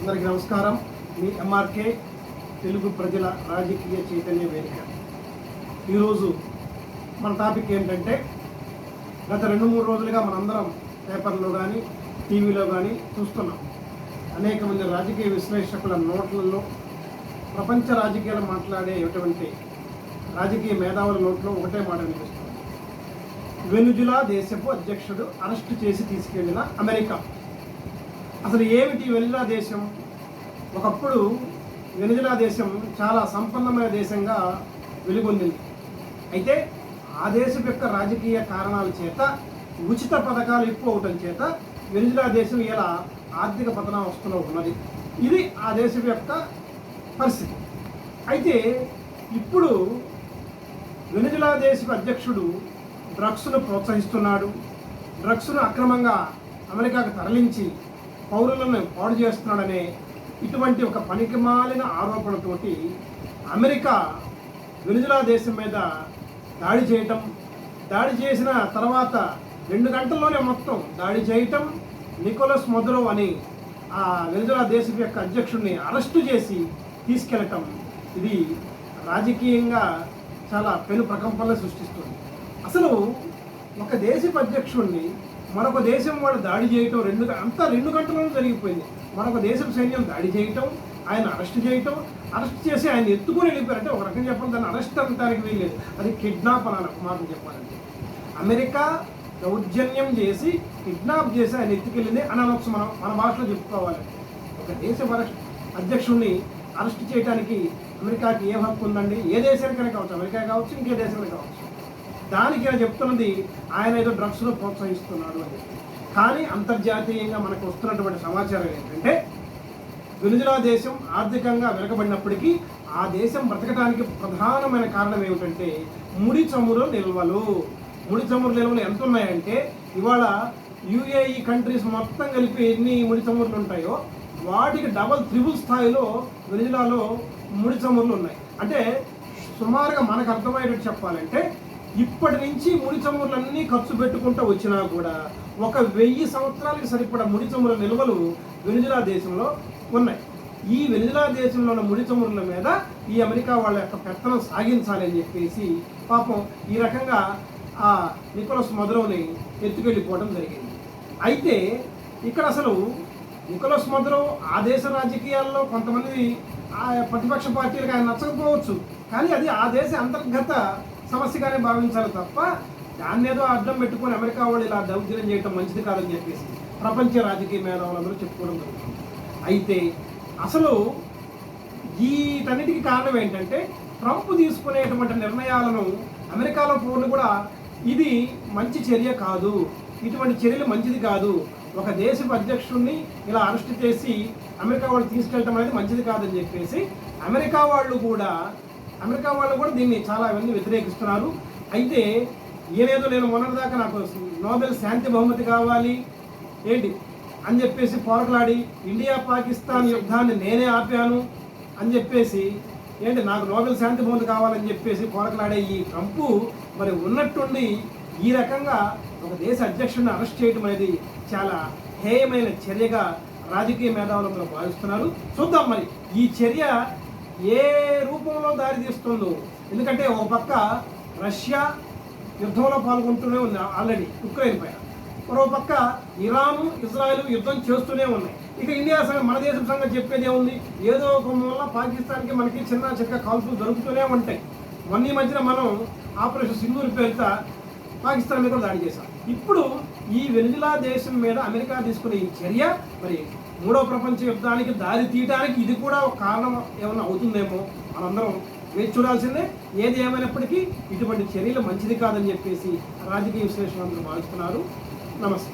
అందరికీ నమస్కారం. మీ ఎంఆర్కే తెలుగు ప్రజల రాజకీయ చైతన్య వేదిక. ఈరోజు మన టాపిక్ ఏంటంటే, గత 2-3 రోజులుగా మనందరం పేపర్లో కానీ టీవీలో కానీ చూస్తున్నాం. అనేక మంది రాజకీయ విశ్లేషకుల నోట్లలో, ప్రపంచ రాజకీయాలు మాట్లాడేటువంటి రాజకీయ మేధావుల నోట్లో ఒకటే మాట వినిపిస్తుంది: వెనుజులా దేశపు అధ్యక్షుడు అరెస్టు చేసి తీసుకెళ్లిన అమెరికా. అసలు ఏమిటి వెనుజులా దేశం? ఒకప్పుడు వెనుజులా దేశం చాలా సంపన్నమైన దేశంగా వెలుగొందింది. అయితే ఆ దేశం యొక్క రాజకీయ కారణాల చేత, ఉచిత పథకాలు ఎక్కువ అవటం చేత వెనుజులా దేశం ఇలా ఆర్థిక పతనావస్థలో ఉన్నది. ఇది ఆ దేశం యొక్క పరిస్థితి. అయితే ఇప్పుడు వెనుజులా దేశపు అధ్యక్షుడు డ్రగ్స్ను ప్రోత్సహిస్తున్నాడు, డ్రగ్స్ను అక్రమంగా అమెరికాకు తరలించి పౌరులను పాడు చేస్తున్నాడనే ఇటువంటి ఒక పనికిమాలిన ఆరోపణతోటి అమెరికా వెనుజులా దేశం మీద దాడి చేసిన తర్వాత 2 గంటల్లోనే మొత్తం దాడి చేయటం, నికోలస్ మదురో అని ఆ వెనుజులా దేశం యొక్క అధ్యక్షుడిని అరెస్టు చేసి తీసుకెళ్ళటం, ఇది రాజకీయంగా చాలా పెను ప్రకంపనలు సృష్టిస్తుంది. అసలు ఒక దేశపు అధ్యక్షుడిని మరొక దేశం వాళ్ళు దాడి చేయటం, 2 గంటలలో జరిగిపోయింది. మరొక దేశపు సైన్యం దాడి చేయటం, ఆయన అరెస్ట్ చేసి ఆయన ఎత్తుకొని వెళ్ళిపోయారంటే, ఒక రకం చెప్పాలి, దాన్ని అరెస్ట్ అనడానికి వీల్లేదు, అది కిడ్నాప్ అని ఒక మాట చెప్పాలంటే. అమెరికా దౌర్జన్యం చేసి కిడ్నాప్ చేసి ఆయన ఎత్తుకెళ్ళింది అని అనొచ్చు. మన భాషలో చెప్పుకోవాలి. ఒక దేశ అధ్యక్షుడిని అరెస్ట్ చేయడానికి అమెరికాకి ఏ హక్కు ఉందండి? ఏ దేశానికైనా కావచ్చు, అమెరికా కావచ్చు, ఇంకే దేశానికి కావచ్చు. దానికి నేను చెప్తున్నది, ఆయన ఏదో డ్రగ్స్ను ప్రోత్సహిస్తున్నాడు అని. కానీ అంతర్జాతీయంగా మనకు వస్తున్నటువంటి సమాచారం ఏంటంటే, వెనుజులా దేశం ఆర్థికంగా వెనకబడినప్పటికీ ఆ దేశం బ్రతకడానికి ప్రధానమైన కారణం ఏమిటంటే ముడి చమురు నిల్వలు. ముడి చమురు నిల్వలు ఎంత ఉన్నాయంటే, ఇవాళ యుఏఈ కంట్రీస్ మొత్తం కలిపి ఎన్ని ముడి చమురులు ఉంటాయో వాటికి డబల్ త్రిబుల్ స్థాయిలో వెనుజులాలో ముడి చమురులు ఉన్నాయి. అంటే సుమారుగా మనకు అర్థమయ్యేటట్టు చెప్పాలంటే, ఇప్పటి నుంచి ముడి చమురులన్నీ ఖర్చు పెట్టుకుంటూ వచ్చినా కూడా 1000 సంవత్సరాలకి సరిపడా ముడి చమురుల నిల్వలు వెనుజులా దేశంలో ఉన్నాయి. ఈ వెనుజులా దేశంలో ఉన్న ముడి చమురుల మీద ఈ అమెరికా వాళ్ళ యొక్క పెత్తనం సాగించాలి అని చెప్పేసి పాపం ఈ రకంగా ఆ నికోలస్ మదురోని ఎత్తుకెళ్ళిపోవడం జరిగింది. అయితే ఇక్కడ అసలు నికోలస్ మదురో ఆ దేశ రాజకీయాల్లో కొంతమంది ఆ ప్రతిపక్ష పార్టీలకు ఆయన నచ్చకపోవచ్చు, కానీ అది ఆ దేశ అంతర్గత సమస్యగానే భావించాలి తప్ప, దాన్ని ఏదో అడ్డం పెట్టుకొని అమెరికా వాళ్ళు ఇలా దౌర్జన్యం చేయడం మంచిది కాదని చెప్పేసి ప్రపంచ రాజకీయ మేధావులందరూ చెప్పుకోవడం జరుగుతుంది. అయితే అసలు వీటన్నిటికీ కారణం ఏంటంటే, ట్రంప్ తీసుకునేటువంటి నిర్ణయాలను అమెరికాలో పౌరులు కూడా ఇది మంచి చర్య కాదు, ఇటువంటి చర్యలు మంచిది కాదు, ఒక దేశపు అధ్యక్షుడిని ఇలా అరెస్ట్ చేసి అమెరికా వాళ్ళు తీసుకెళ్ళటం అనేది మంచిది కాదని చెప్పేసి అమెరికా వాళ్ళు కూడా దీన్ని చాలా మంది వ్యతిరేకిస్తున్నారు. అయితే ఏనేదో నేను మొన్నటిదాకా నాకు నోబెల్ శాంతి బహుమతి కావాలి ఏంటి అని చెప్పేసి పోరాటలాడి, ఇండియా పాకిస్తాన్ యుద్ధాన్ని నేనే ఆపాను అని చెప్పేసి నాకు నోబెల్ శాంతి బహుమతి కావాలని చెప్పేసి పోరాటలాడే ఈ ట్రంప్ మరి ఉన్నట్టుండి ఈ రకంగా ఒక దేశ అధ్యక్షుడిని అరెస్ట్ చేయడం అనేది చాలా హేయమైన చర్యగా రాజకీయ మేధావులందరూ భావిస్తున్నారు. చూద్దాం మరి ఈ చర్య ఏ రూపంలో దారితీస్తుందో. ఎందుకంటే ఒక పక్క రష్యా యుద్ధంలో పాల్గొంటూనే ఉంది ఆల్రెడీ ఉక్రెయిన్ పైన, మరో పక్క ఇరాను ఇజ్రాయెల్ యుద్ధం చేస్తూనే ఉన్నాయి. ఇక ఇండియా మన దేశం సంగతి చెప్పేది ఏముంది? ఏదో ఒక వల్ల పాకిస్తాన్కి మనకి చిన్న చిన్న కాల్పులు జరుగుతూనే ఉంటాయి. మొన్న ఈ మధ్యన మనం ఆపరేషన్ సింధూర్ పేరుతో పాకిస్తాన్ మీద కూడా దాడి చేశాం. ఇప్పుడు ఈ వెనుజులా దేశం మీద అమెరికా తీసుకునే ఈ చర్య మరి 3వ ప్రపంచ యుద్ధానికి దారి తీయడానికి ఇది కూడా ఒక కారణం ఏమైనా అవుతుందేమో మనందరం వేచి చూడాల్సిందే. ఏది ఏమైనప్పటికీ ఇటువంటి చర్యలు మంచిది కాదని చెప్పేసి రాజకీయ విశ్లేషకులందరూ భావిస్తున్నారు. నమస్తే.